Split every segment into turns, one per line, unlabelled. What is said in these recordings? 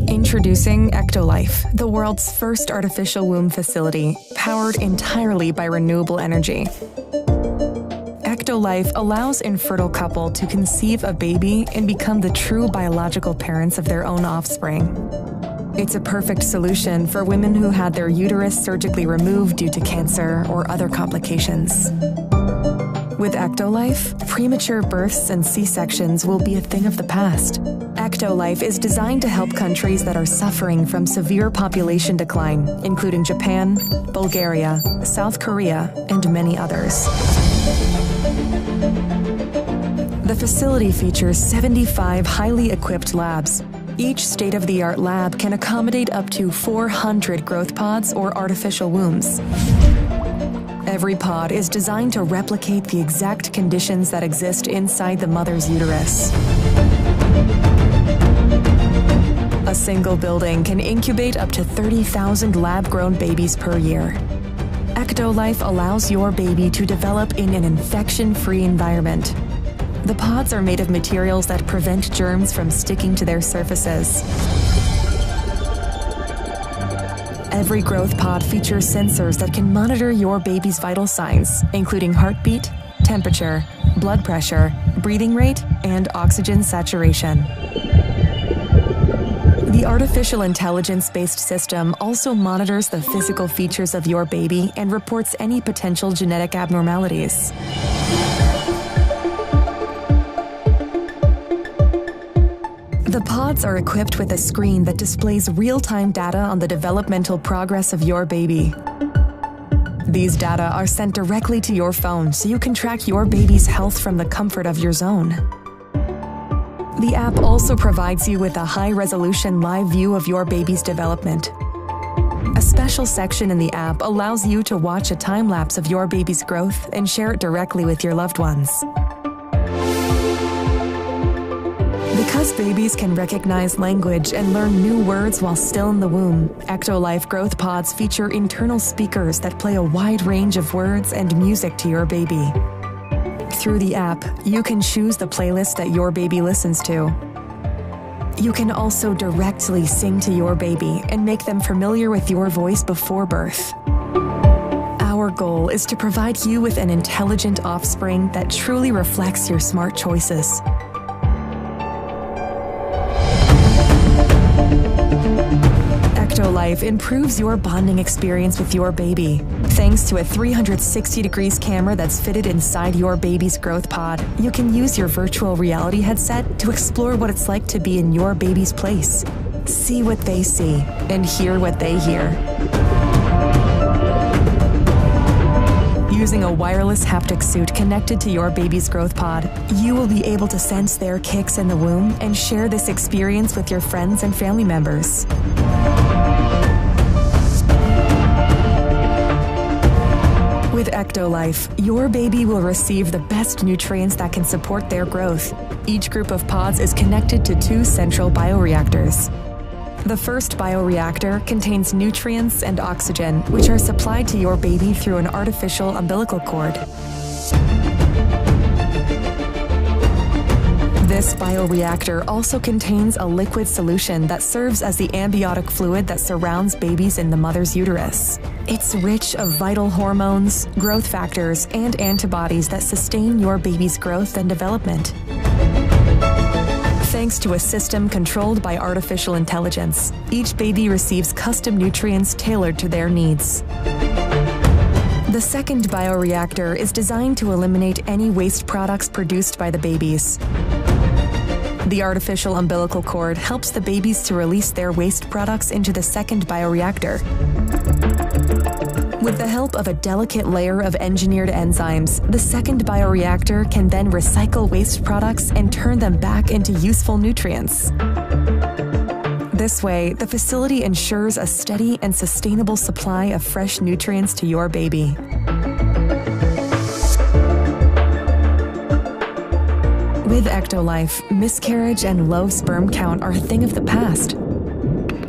Introducing Ectolife, the world's first artificial womb facility, powered entirely by renewable energy. Ectolife allows infertile couple to conceive a baby and become the true biological parents of their own offspring. It's a perfect solution for women who had their uterus surgically removed due to cancer or other complications. With Ectolife, premature births and C-sections will be a thing of the past. Ectolife is designed to help countries that are suffering from severe population decline, including Japan, Bulgaria, South Korea, and many others. The facility features 75 highly equipped labs. Each state-of-the-art lab can accommodate up to 400 growth pods or artificial wombs. Every pod is designed to replicate the exact conditions that exist inside the mother's uterus. A single building can incubate up to 30,000 lab-grown babies per year. Ectolife allows your baby to develop in an infection-free environment. The pods are made of materials that prevent germs from sticking to their surfaces. Every growth pod features sensors that can monitor your baby's vital signs, including heartbeat, temperature, blood pressure, breathing rate, and oxygen saturation. The artificial intelligence-based system also monitors the physical features of your baby and reports any potential genetic abnormalities. The pods are equipped with a screen that displays real-time data on the developmental progress of your baby. These data are sent directly to your phone so you can track your baby's health from the comfort of your zone. The app also provides you with a high-resolution live view of your baby's development. A special section in the app allows you to watch a time-lapse of your baby's growth and share it directly with your loved ones. Because babies can recognize language and learn new words while still in the womb, Ectolife growth pods feature internal speakers that play a wide range of words and music to your baby. Through the app, you can choose the playlist that your baby listens to. You can also directly sing to your baby and make them familiar with your voice before birth. Our goal is to provide you with an intelligent offspring that truly reflects your smart choices. Ectolife improves your bonding experience with your baby. Thanks to a 360 degrees camera that's fitted inside your baby's growth pod, you can use your virtual reality headset to explore what it's like to be in your baby's place. See what they see and hear what they hear. Using a wireless haptic suit connected to your baby's growth pod, you will be able to sense their kicks in the womb and share this experience with your friends and family members. With Ectolife, your baby will receive the best nutrients that can support their growth. Each group of pods is connected to 2 central bioreactors. The first bioreactor contains nutrients and oxygen, which are supplied to your baby through an artificial umbilical cord. This bioreactor also contains a liquid solution that serves as the amniotic fluid that surrounds babies in the mother's uterus. It's rich of vital hormones, growth factors, and antibodies that sustain your baby's growth and development. Thanks to a system controlled by artificial intelligence, each baby receives custom nutrients tailored to their needs. The second bioreactor is designed to eliminate any waste products produced by the babies. The artificial umbilical cord helps the babies to release their waste products into the second bioreactor. With the help of a delicate layer of engineered enzymes, the second bioreactor can then recycle waste products and turn them back into useful nutrients. This way, the facility ensures a steady and sustainable supply of fresh nutrients to your baby. With Ectolife, miscarriage and low sperm count are a thing of the past.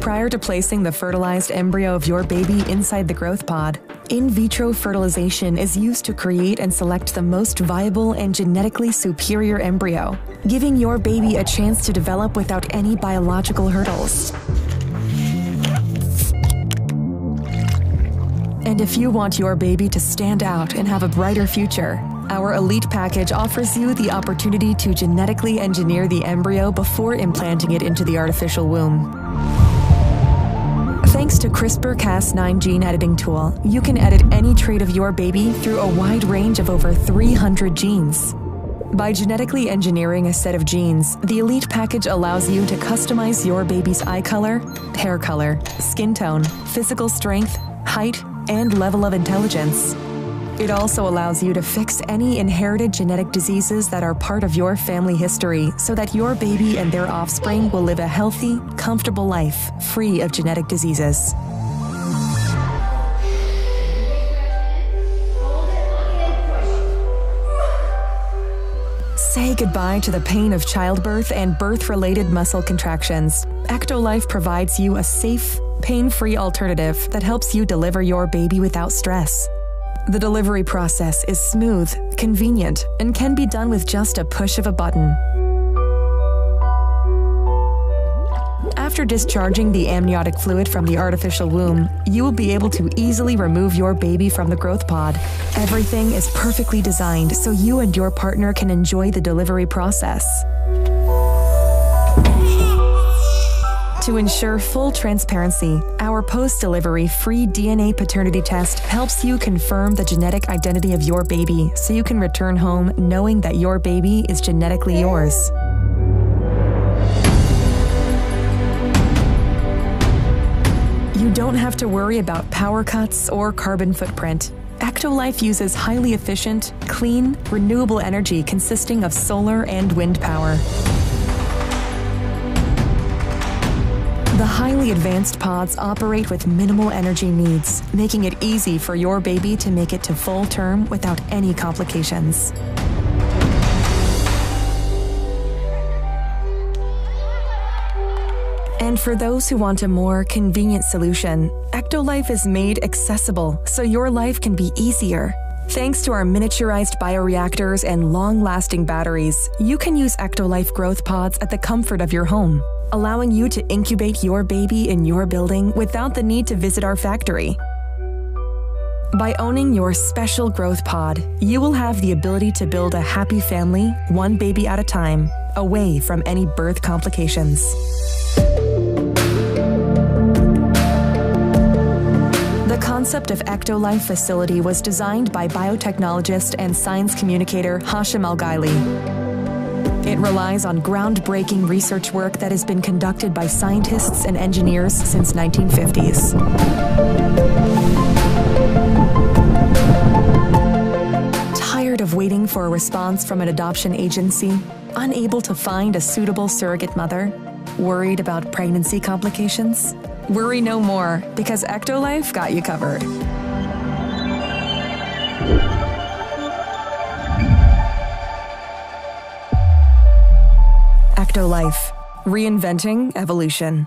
Prior to placing the fertilized embryo of your baby inside the growth pod, In vitro fertilization is used to create and select the most viable and genetically superior embryo, giving your baby a chance to develop without any biological hurdles. And if you want your baby to stand out and have a brighter future, our Elite Package offers you the opportunity to genetically engineer the embryo before implanting it into the artificial womb. Thanks to CRISPR-Cas9 gene editing tool, you can edit any trait of your baby through a wide range of over 300 genes. By genetically engineering a set of genes, the Elite Package allows you to customize your baby's eye color, hair color, skin tone, physical strength, height, and level of intelligence. It also allows you to fix any inherited genetic diseases that are part of your family history so that your baby and their offspring will live a healthy, comfortable life free of genetic diseases. Say goodbye to the pain of childbirth and birth-related muscle contractions. Ectolife provides you a safe, pain-free alternative that helps you deliver your baby without stress. The delivery process is smooth, convenient, and can be done with just a push of a button. After discharging the amniotic fluid from the artificial womb, you will be able to easily remove your baby from the growth pod. Everything is perfectly designed so you and your partner can enjoy the delivery process. To ensure full transparency, our post-delivery free DNA paternity test helps you confirm the genetic identity of your baby so you can return home knowing that your baby is genetically yours. You don't have to worry about power cuts or carbon footprint. Ectolife uses highly efficient, clean, renewable energy consisting of solar and wind power. The highly advanced pods operate with minimal energy needs, making it easy for your baby to make it to full term without any complications. And for those who want a more convenient solution, Ectolife is made accessible so your life can be easier. Thanks to our miniaturized bioreactors and long-lasting batteries, you can use Ectolife growth pods at the comfort of your home, allowing you to incubate your baby in your building without the need to visit our factory. By owning your special growth pod, you will have the ability to build a happy family, one baby at a time, away from any birth complications. The concept of Ectolife facility was designed by biotechnologist and science communicator Hashim Al-Ghaili. It relies on groundbreaking research work that has been conducted by scientists and engineers since 1950s. Tired of waiting for a response from an adoption agency? Unable to find a suitable surrogate mother? Worried about pregnancy complications? Worry no more, because Ectolife got you covered. Ectolife, reinventing evolution.